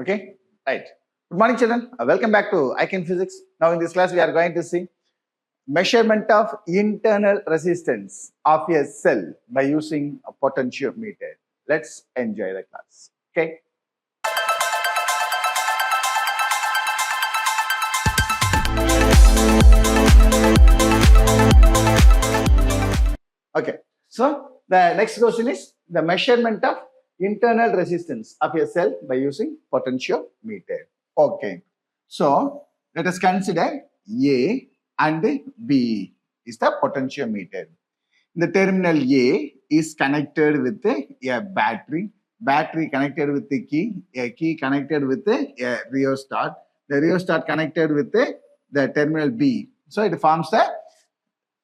Okay, right. Good morning, children. Welcome back to Ican Physics. Now, in this class, we are going to see measurement of internal resistance of a cell by using a potentiometer. Let's enjoy the class. Okay. Okay. So the next question is the measurement of internal resistance of a cell by using potentiometer. Okay. So let us consider A and B is the potentiometer. The terminal A is connected with a battery connected with the key, a key connected with a rheostat, the rheostat connected with the terminal B. So it forms the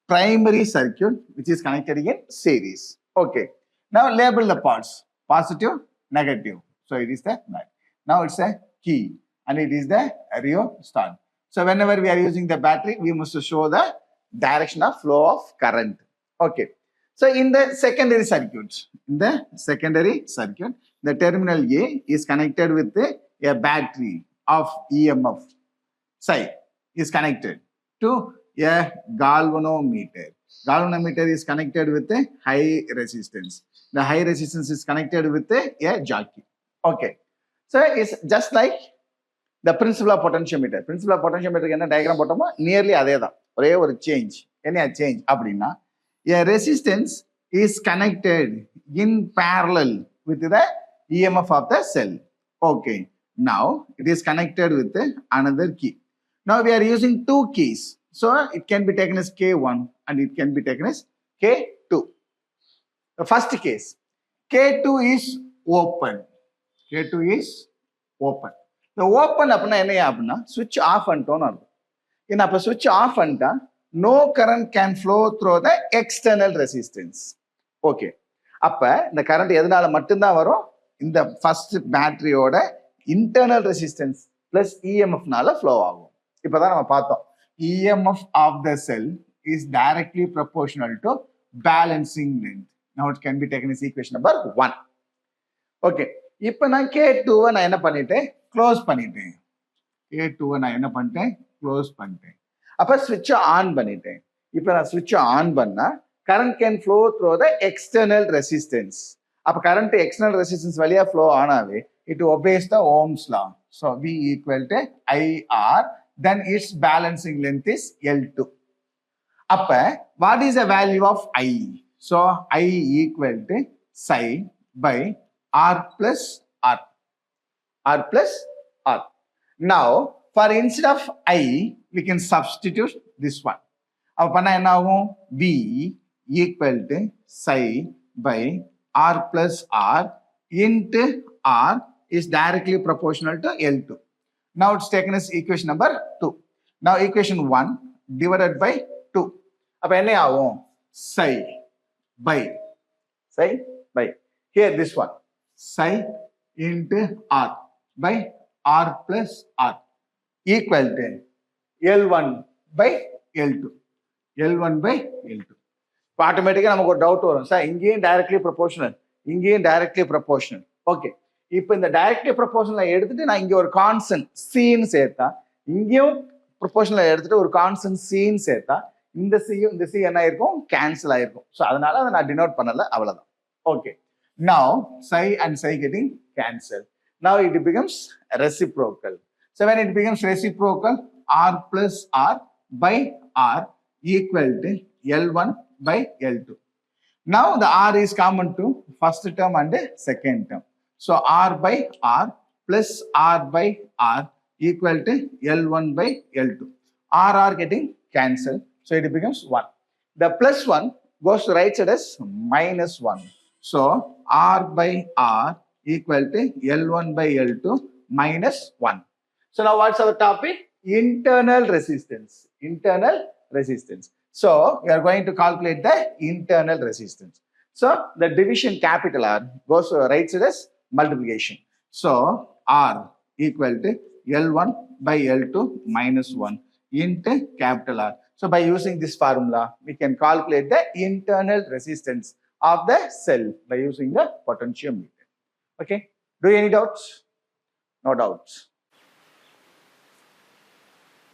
primary circuit which is connected in series. Okay. Now label the parts positive, negative. So it is the bat. Now it's a key and it is the rheostat. So whenever we are using the battery, we must show the direction of flow of current. Okay. So in the secondary circuit, the terminal A is connected with a battery of EMF. Psi is connected to a galvanometer. Galvanometer is connected with a high resistance. The high resistance is connected with a jockey. Okay. So it's just like the principle of potentiometer. Principle of potentiometer என்ன diagram போட்டோமோ nearly அதே தான். ஒரே ஒரு change. என்ன change அப்படின்னா a resistance is connected in parallel with the EMF of the cell. Okay. Now it is connected with another key. Now we are using two keys. So it can be taken as K1 and it can be taken as K2. The first case, K2 is open. K2 is open. The open அப்படின்னா என்ன அப்படின்னா switch off பண்ணிட்டோம்னு அர்த்தம். ஏன்னா அப்போ switch off பண்ணிட்டா no current can flow through the external resistance. Okay. அப்ப இந்த current எதனால மட்டும்தான் வரும்? இந்த ஃபர்ஸ்ட் பேட்டரியோட internal resistance plus EMF-னால flow ஆகும். இப்பதான் நம்ம பார்த்தோம். EMF of the cell is directly proportional to balancing length. Now it can be taken as equation number 1. Okay. இப்போ நான் K2-வை நான் என்ன பண்ணிட்டேன்? க்ளோஸ் பண்ணிட்டேன். K2-வை நான் என்ன பண்ணிட்டேன்? க்ளோஸ் பண்ணிட்டேன். அப்போ ஸ்விட்சை ஆன் பண்ணிட்டேன். இப்போ நான் ஸ்விட்சை ஆன் பண்ணா current can flow through the external resistance. அப்போ கரண்ட் எக்ஸ்டர்னல் ரெசிஸ்டன்ஸ் வழியா ஃப்ளோ ஆனாவே it obeys the Ohm's law. So V equal to IR. Then its balancing length is L2. Appa, what is the value of I? So I equal to psi by R plus R. R plus R. Now, for instead of I, we can substitute this one. Appa now V equal to psi by R plus R into R is directly proportional to L2. Now it's taken as equation number 2. Now equation 1 divided by 2. அப்ப என்ன ஆகும்? Psi by here this one psi into R by R plus R equal to L1 by L2. L1 by L2. இப்போ ஆட்டோமேட்டிக்கா நமக்கு ஒரு doubt வரும். Sir இங்கேயும் directly proportional, இங்கேயும் டைரக்ட்லி ப்ரொபோர்ஷனல். ஓகே. இப்போ இந்த டைரக்ட்லி ப்ரொபோர்ஷனலை எடுத்துட்டு நான் இங்க ஒரு கான்ஸ்டன்ட் சீன்னு சேர்த்தா, இங்கேயும் ப்ரொபோர்ஷனலை எடுத்துட்டு ஒரு கான்ஸ்டன்ட் சீன்னு சேர்த்தா இந்த சியும் இந்த சி என்ன ஆயிருக்கும்? கேன்சல் ஆயிருக்கும். ஸோ அதனால அதை நான் டினோட் பண்ணல, அவ்வளவுதான். Okay. Now psi and psi getting cancelled. Now it becomes reciprocal. So when it becomes reciprocal, R plus R by R equal to L1 by L2. Now the R is common to first term and second term. So R by R plus R by R equal to L1 by L2. R getting cancelled. So it becomes 1. The plus 1 goes to right side as minus 1. So R by R equal to L1 by L2 minus 1. So now what's our topic? Internal resistance. Internal resistance. So we are going to calculate the internal resistance. So the division capital R goes to right side as multiplication. So R equal to L1 by L2 minus 1 into capital R. So by using this formula, we can calculate the internal resistance of the cell by using the potentiometer. Okay. Do you any doubts? No doubts.